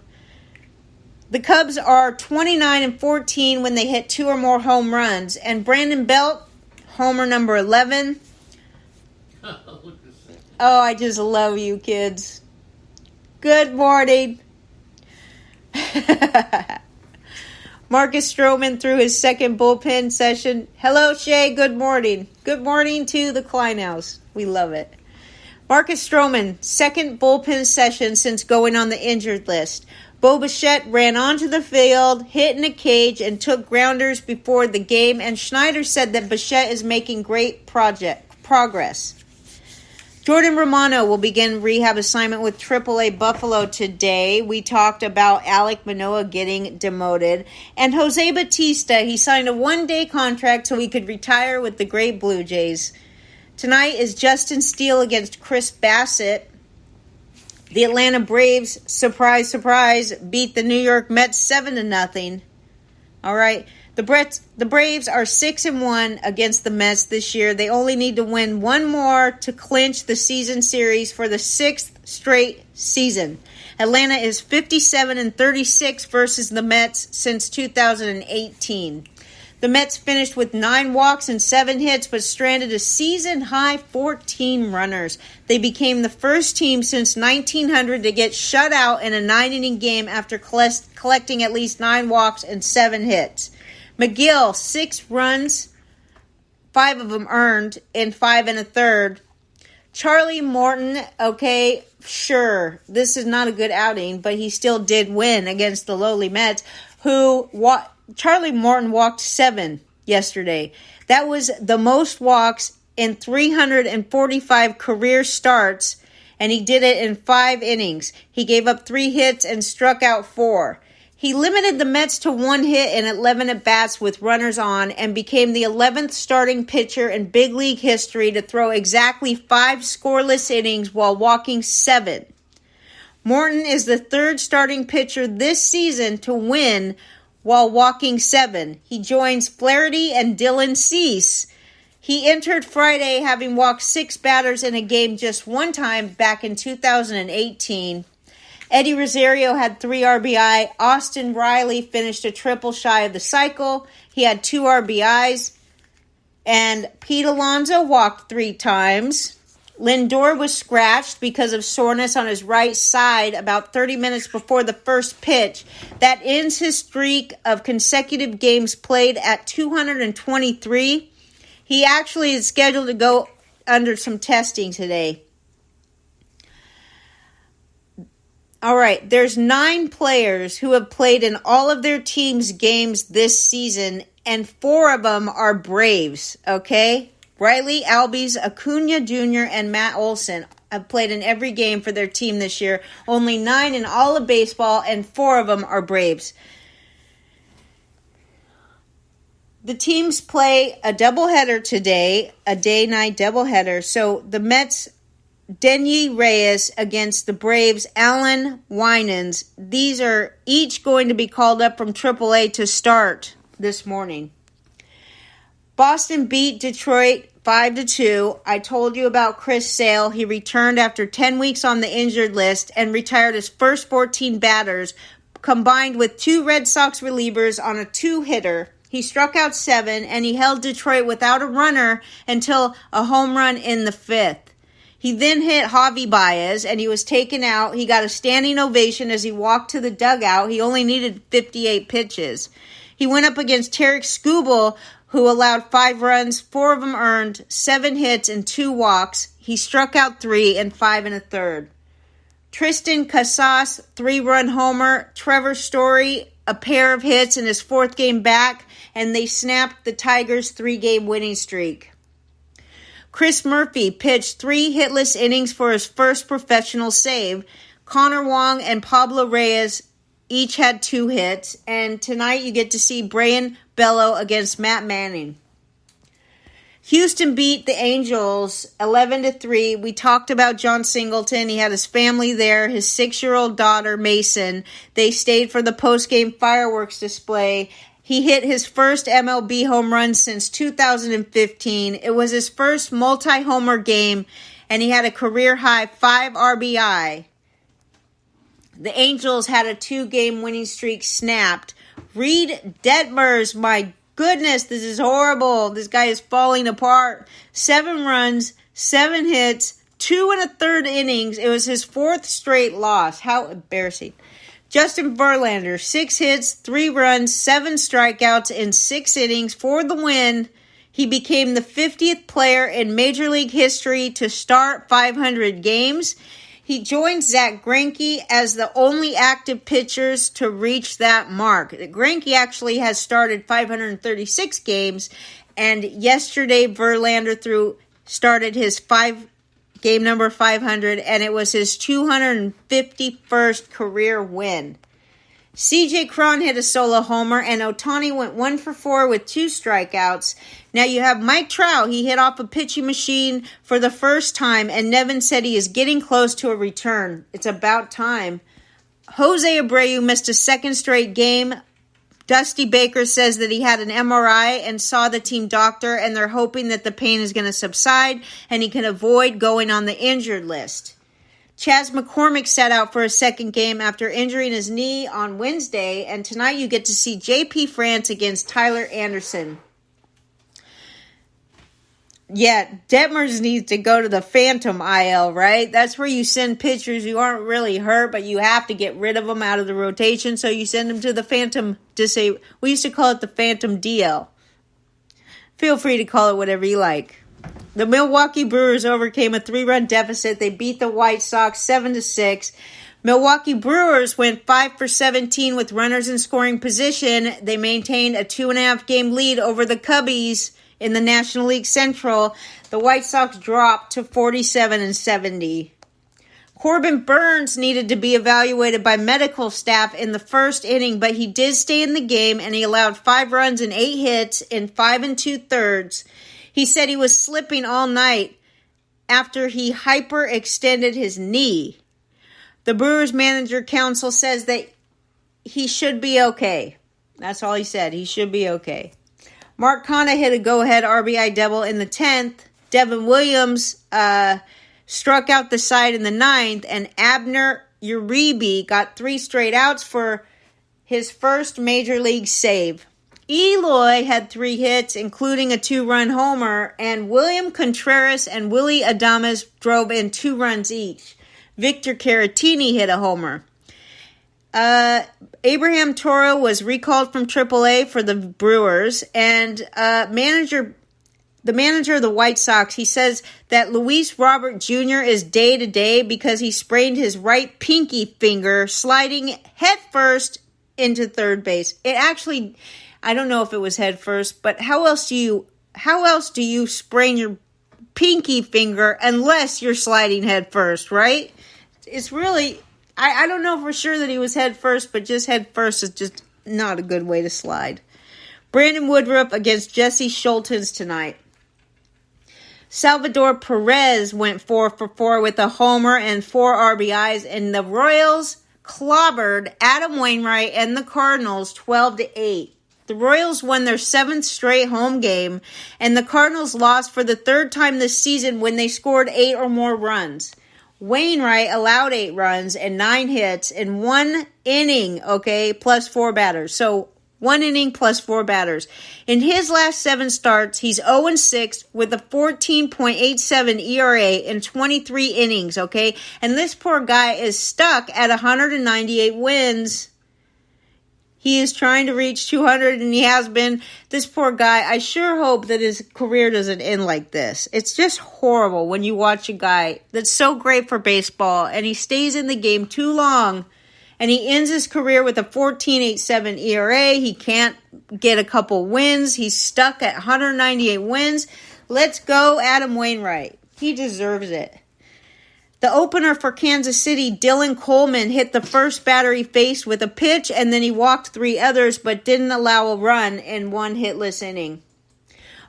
The Cubs are 29-14 when they hit 2 or more home runs. And Brandon Belt, homer number 11. Oh, I just love you, kids. Good morning. Marcus Stroman threw his second bullpen session. Hello, Shay. Good morning. Good morning to the Kleinhaus. We love it. Marcus Stroman, second bullpen session since going on the injured list. Bo Bichette ran onto the field, hit in a cage, and took grounders before the game, and Schneider said that Bichette is making great progress. Jordan Romano will begin rehab assignment with AAA Buffalo today. We talked about Alek Manoah getting demoted. And Jose Bautista, he signed a one-day contract so he could retire with the great Blue Jays. Tonight is Justin Steele against Chris Bassett. The Atlanta Braves, surprise, surprise, beat the New York Mets 7-0. All right. The Braves are 6-1 against the Mets this year. They only need to win one more to clinch the season series for the 6th straight season. Atlanta is 57-36 versus the Mets since 2018. The Mets finished with 9 walks and 7 hits, but stranded a season-high 14 runners. They became the first team since 1900 to get shut out in a 9-inning game after collecting at least 9 walks and 7 hits. McGill, 6 runs, 5 of them earned in 5 1/3. Charlie Morton, okay, sure, this is not a good outing, but he still did win against the lowly Mets, Charlie Morton walked 7 yesterday. That was the most walks in 345 career starts, and he did it in 5 innings. He gave up 3 hits and struck out 4. He limited the Mets to 1 hit in 11 at-bats with runners on and became the 11th starting pitcher in big league history to throw exactly 5 scoreless innings while walking 7. Morton is the 3rd starting pitcher this season to win while walking 7. He joins Flaherty and Dylan Cease. He entered Friday having walked 6 batters in a game just one time back in 2018. Eddie Rosario had 3 RBI. Austin Riley finished a triple shy of the cycle. He had 2 RBIs. And Pete Alonso walked 3 times. Lindor was scratched because of soreness on his right side about 30 minutes before the first pitch. That ends his streak of consecutive games played at 223. He actually is scheduled to go under some testing today. All right, there's 9 players who have played in all of their team's games this season, and 4 of them are Braves, okay? Riley, Albies, Acuna Jr., and Matt Olson have played in every game for their team this year. Only 9 in all of baseball, and 4 of them are Braves. The teams play a doubleheader today, a day-night doubleheader. So the Mets, Denyi Reyes against the Braves, Allen Winans. These are each going to be called up from AAA to start this morning. Boston beat Detroit 5-2. I told you about Chris Sale. He returned after 10 weeks on the injured list and retired his first 14 batters, combined with 2 Red Sox relievers on a 2-hitter. He struck out 7, and he held Detroit without a runner until a home run in the 5th. He then hit Javi Baez, and he was taken out. He got a standing ovation as he walked to the dugout. He only needed 58 pitches. He went up against Tarek Skubal, who allowed 5 runs, 4 of them earned, 7 hits, and 2 walks. He struck out 3 in 5 1/3. Tristan Casas, 3-run homer. Trevor Story, a pair of hits in his 4th game back, and they snapped the Tigers' 3-game winning streak. Chris Murphy pitched 3 hitless innings for his first professional save. Connor Wong and Pablo Reyes each had 2 hits. And tonight you get to see Brian Bello against Matt Manning. Houston beat the Angels 11-3. We talked about John Singleton. He had his family there, his 6-year-old daughter, Mason. They stayed for the post-game fireworks display. He hit his first MLB home run since 2015. It was his first multi-homer game, and he had a career-high 5 RBI. The Angels had a 2-game winning streak snapped. Reed Detmers, my goodness, this is horrible. This guy is falling apart. 7 runs, 7 hits, 2 1/3 innings. It was his 4th straight loss. How embarrassing. Justin Verlander, 6 hits, 3 runs, 7 strikeouts in 6 innings for the win. He became the 50th player in Major League history to start 500 games. He joins Zach Greinke as the only active pitchers to reach that mark. Greinke actually has started 536 games, and yesterday Verlander started his game number 500, and it was his 251st career win. C.J. Cron hit a solo homer, and Ohtani went 1 for 4 with 2 strikeouts. Now you have Mike Trout. He hit off a pitching machine for the first time, and Nevin said he is getting close to a return. It's about time. Jose Abreu missed a second straight game. Dusty Baker says that he had an MRI and saw the team doctor, and they're hoping that the pain is going to subside and he can avoid going on the injured list. Chas McCormick sat out for a second game after injuring his knee on Wednesday, and tonight you get to see J.P. France against Tyler Anderson. Yeah, Detmers needs to go to the Phantom IL, right? That's where you send pitchers who aren't really hurt, but you have to get rid of them out of the rotation, so you send them to the Phantom we used to call it the Phantom DL. Feel free to call it whatever you like. The Milwaukee Brewers overcame a 3-run deficit. They beat the White Sox 7-6. Milwaukee Brewers went 5 for 17 with runners in scoring position. They maintained a 2.5 game lead over the Cubbies in the National League Central. The White Sox dropped to 47-70. Corbin Burns needed to be evaluated by medical staff in the first inning, but he did stay in the game, and he allowed 5 runs and 8 hits in 5 2/3. He said he was slipping all night after he hyperextended his knee. The Brewers Manager Council says that he should be okay. That's all he said. He should be okay. Mark Canha hit a go-ahead RBI double in the 10th. Devin Williams struck out the side in the 9th, and Abner Uribe got 3 straight outs for his first Major League save. Eloy had 3 hits, including a 2-run homer, and William Contreras and Willie Adames drove in 2 runs each. Victor Caratini hit a homer. Abraham Toro was recalled from AAA for the Brewers, and the manager of the White Sox, he says that Luis Robert Jr. is day-to-day because he sprained his right pinky finger sliding headfirst into third base. It actually, I don't know if it was headfirst, but how else do you sprain your pinky finger unless you're sliding headfirst, right? It's really, I don't know for sure that he was headfirst, but just headfirst is just not a good way to slide. Brandon Woodruff against Jesse Schultz tonight. Salvador Perez went 4 for 4 with a homer and 4 RBIs, and the Royals clobbered Adam Wainwright and the Cardinals 12-8. The Royals won their 7th straight home game, and the Cardinals lost for the 3rd time this season when they scored 8 or more runs. Wainwright allowed 8 runs and 9 hits in 1 inning, plus 4 batters. So 1 inning plus 4 batters. In his last 7 starts, he's 0-6 with a 14.87 ERA in 23 innings, And this poor guy is stuck at 198 wins. He is trying to reach 200, and he has been. This poor guy, I sure hope that his career doesn't end like this. It's just horrible when you watch a guy that's so great for baseball, and he stays in the game too long, and he ends his career with a 14.87 ERA. He can't get a couple wins. He's stuck at 198 wins. Let's go, Adam Wainwright. He deserves it. The opener for Kansas City, Dylan Coleman, hit the first batter he faced with a pitch, and then he walked 3 others, but didn't allow a run in 1 hitless inning.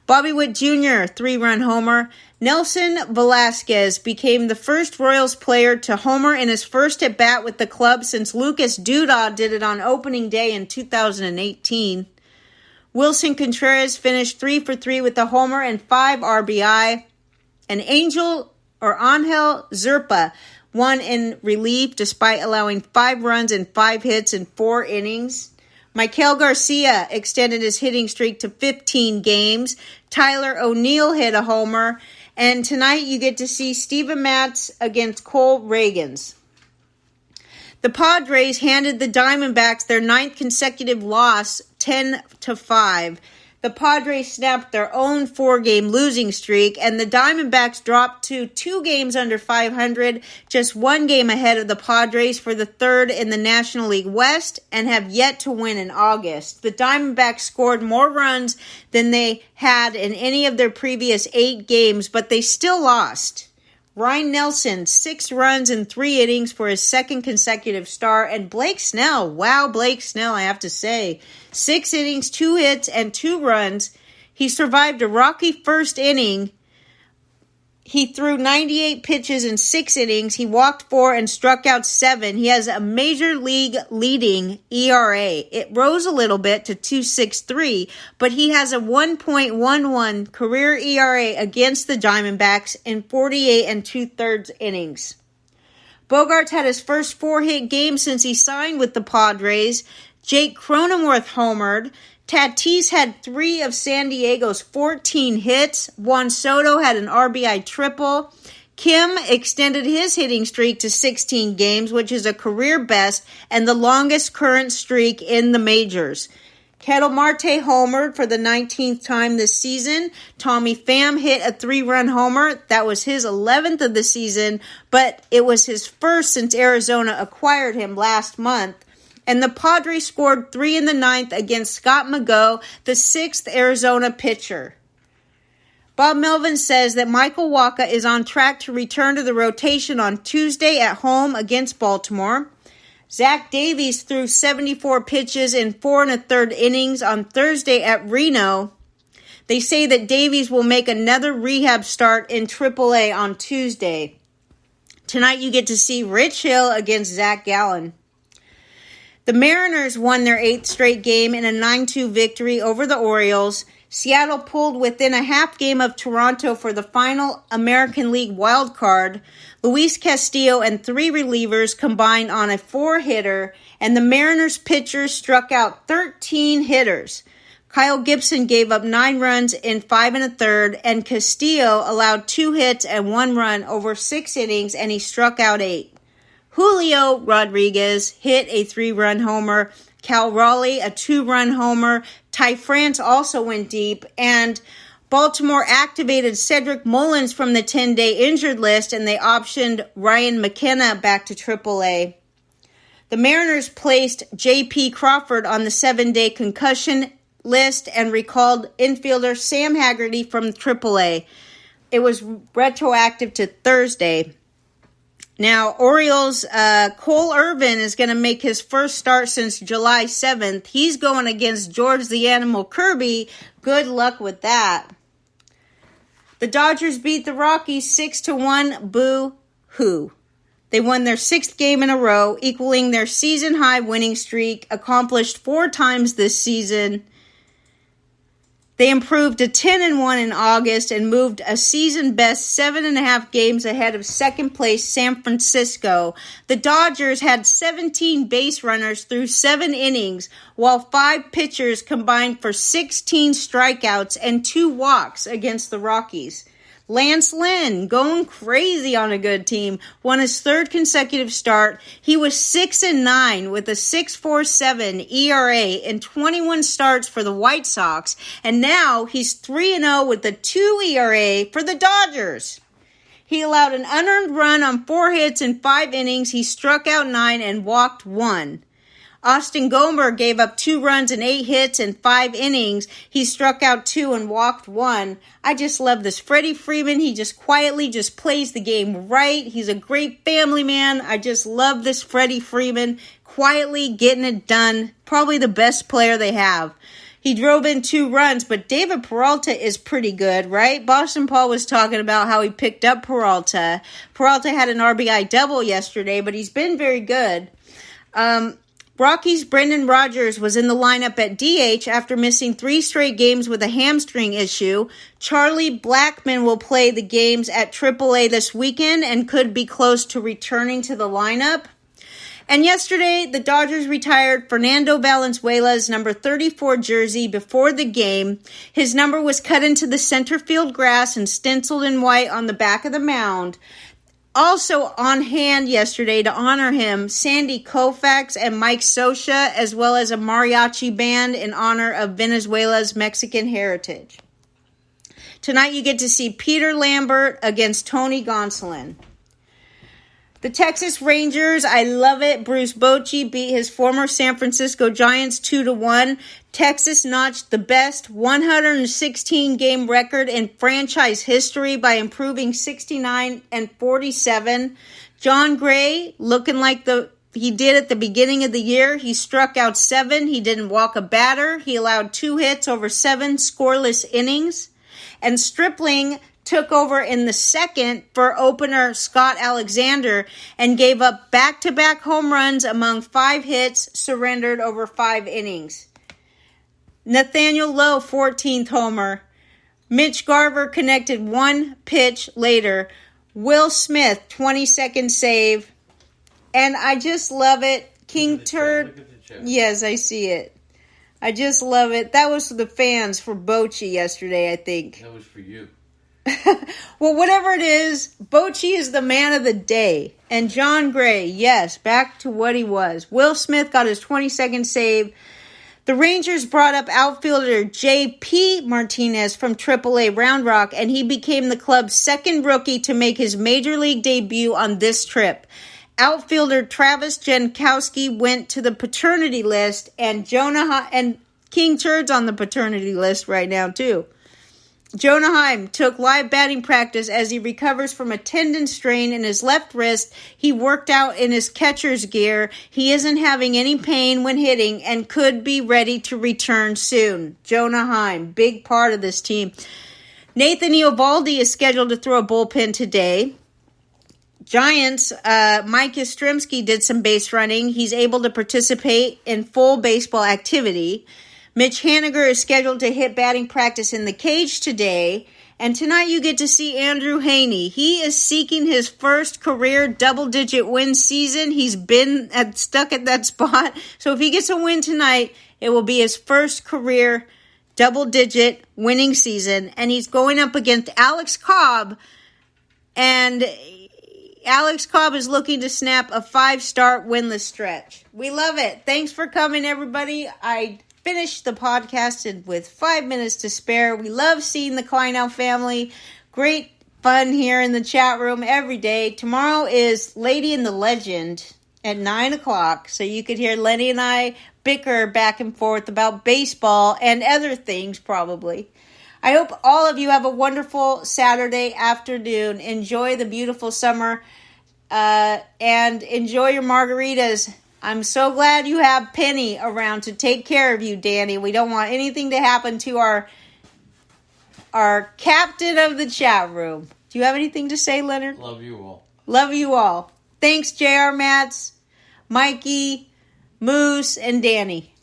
Bobby Witt Jr., 3-run homer. Nelson Velasquez became the first Royals player to homer in his first at-bat with the club since Lucas Duda did it on opening day in 2018. Wilson Contreras finished 3 for 3 with a homer and 5 RBI. And Angel Zerpa won in relief despite allowing 5 runs and 5 hits in 4 innings. Michael Garcia extended his hitting streak to 15 games. Tyler O'Neill hit a homer. And tonight you get to see Steven Matz against Cole Reagans. The Padres handed the Diamondbacks their 9th consecutive loss, 10-5. The Padres snapped their own 4-game losing streak, and the Diamondbacks dropped to 2 games under 500, just 1 game ahead of the Padres for the 3rd in the National League West, and have yet to win in August. The Diamondbacks scored more runs than they had in any of their previous 8 games, but they still lost. Ryan Nelson, 6 runs in 3 innings for his 2nd consecutive start. And Blake Snell, wow, Blake Snell, I have to say. 6 innings, 2 hits, and 2 runs. He survived a rocky first inning. He threw 98 pitches in 6 innings. He walked 4 and struck out 7. He has a major league leading ERA. It rose a little bit to 2.63, but he has a 1.11 career ERA against the Diamondbacks in 48 2/3 innings. Bogaerts had his first 4-hit game since he signed with the Padres. Jake Cronenworth homered. Tatis had 3 of San Diego's 14 hits. Juan Soto had an RBI triple. Kim extended his hitting streak to 16 games, which is a career best and the longest current streak in the majors. Ketel Marte homered for the 19th time this season. Tommy Pham hit a 3-run homer. That was his 11th of the season, but it was his first since Arizona acquired him last month. And the Padres scored 3 in the 9th against Scott McGough, the 6th Arizona pitcher. Bob Melvin says that Michael Wacha is on track to return to the rotation on Tuesday at home against Baltimore. Zach Davies threw 74 pitches in 4 1/3 innings on Thursday at Reno. They say that Davies will make another rehab start in AAA on Tuesday. Tonight you get to see Rich Hill against Zach Gallen. The Mariners won their 8th straight game in a 9-2 victory over the Orioles. Seattle pulled within a half game of Toronto for the final American League wild card. Luis Castillo and 3 relievers combined on a 4-hitter, and the Mariners pitchers struck out 13 hitters. Kyle Gibson gave up 9 runs in 5 1/3, and Castillo allowed 2 hits and 1 run over 6 innings, and he struck out 8. Julio Rodriguez hit a 3-run homer. Cal Raleigh, a 2-run homer. Ty France also went deep. And Baltimore activated Cedric Mullins from the 10-day injured list, and they optioned Ryan McKenna back to AAA. The Mariners placed J.P. Crawford on the 7-day concussion list and recalled infielder Sam Haggerty from AAA. It was retroactive to Thursday. Now, Orioles, Cole Irvin is going to make his first start since July 7th. He's going against George the Animal Kirby. Good luck with that. The Dodgers beat the Rockies 6-1. Boo-hoo. They won their 6th game in a row, equaling their season-high winning streak, accomplished 4 times this season. They improved to 10-1 in August and moved a season-best 7.5 games ahead of second-place San Francisco. The Dodgers had 17 base runners through 7 innings, while 5 pitchers combined for 16 strikeouts and 2 walks against the Rockies. Lance Lynn, going crazy on a good team, won his 3rd consecutive start. He was 6-9 with a 6.47 ERA in 21 starts for the White Sox, and now he's 3-0 with a 2 ERA for the Dodgers. He allowed an unearned run on 4 hits in 5 innings. He struck out 9 and walked 1. Austin Gomer gave up 2 runs and 8 hits in 5 innings. He struck out 2 and walked 1. I just love this. Freddie Freeman, he just quietly just plays the game right. He's a great family man. I just love this Freddie Freeman. Quietly getting it done. Probably the best player they have. He drove in 2 runs, but David Peralta is pretty good, right? Boston Paul was talking about how he picked up Peralta. Peralta had an RBI double yesterday, but he's been very good. Rockies' Brendan Rodgers was in the lineup at DH after missing 3 straight games with a hamstring issue. Charlie Blackmon will play the games at AAA this weekend and could be close to returning to the lineup. And yesterday, the Dodgers retired Fernando Valenzuela's number 34 jersey before the game. His number was cut into the center field grass and stenciled in white on the back of the mound. Also on hand yesterday to honor him, Sandy Koufax and Mike Socha, as well as a mariachi band in honor of Venezuela's Mexican heritage. Tonight you get to see Peter Lambert against Tony Gonsolin. The Texas Rangers, I love it. Bruce Bochy beat his former San Francisco Giants 2-1. Texas notched the best 116-game record in franchise history by improving 69-47. John Gray, looking like he did at the beginning of the year. He struck out 7. He didn't walk a batter. He allowed 2 hits over 7 scoreless innings. And Stripling took over in the second for opener Scott Alexander and gave up back-to-back home runs among 5 hits surrendered over 5 innings. Nathaniel Lowe, 14th homer. Mitch Garver connected 1 pitch later. Will Smith, 22nd save. And I just love it. King Turd. Yes, I see it. I just love it. That was the fans for Bochy yesterday, I think. That was for you. Well, whatever it is, Bochy is the man of the day. And John Gray, yes, back to what he was. Will Smith got his 22nd save. The Rangers brought up outfielder J.P. Martinez from AAA Round Rock, and he became the club's second rookie to make his major league debut on this trip. Outfielder Travis Jankowski went to the paternity list, and King Turd's on the paternity list right now, too. Jonah Heim took live batting practice as he recovers from a tendon strain in his left wrist. He worked out in his catcher's gear. He isn't having any pain when hitting and could be ready to return soon. Jonah Heim, big part of this team. Nathan Eovaldi is scheduled to throw a bullpen today. Giants, Mike Yastrzemski did some base running. He's able to participate in full baseball activity. Mitch Haniger is scheduled to hit batting practice in the cage today. And tonight you get to see Andrew Haney. He is seeking his first career double-digit win season. He's been stuck at that spot. So if he gets a win tonight, it will be his first career double-digit winning season. And he's going up against Alex Cobb. And Alex Cobb is looking to snap a 5-start winless stretch. We love it. Thanks for coming, everybody. I finished the podcast with 5 minutes to spare. We love seeing the Kleinau family. Great fun here in the chat room every day. Tomorrow is Lady and the Legend at 9 o'clock, so you could hear Lenny and I bicker back and forth about baseball and other things probably. I hope all of you have a wonderful Saturday afternoon. Enjoy the beautiful summer and enjoy your margaritas. I'm so glad you have Penny around to take care of you, Danny. We don't want anything to happen to our captain of the chat room. Do you have anything to say, Leonard? Love you all. Love you all. Thanks, J.R. Matz, Mikey, Moose, and Danny.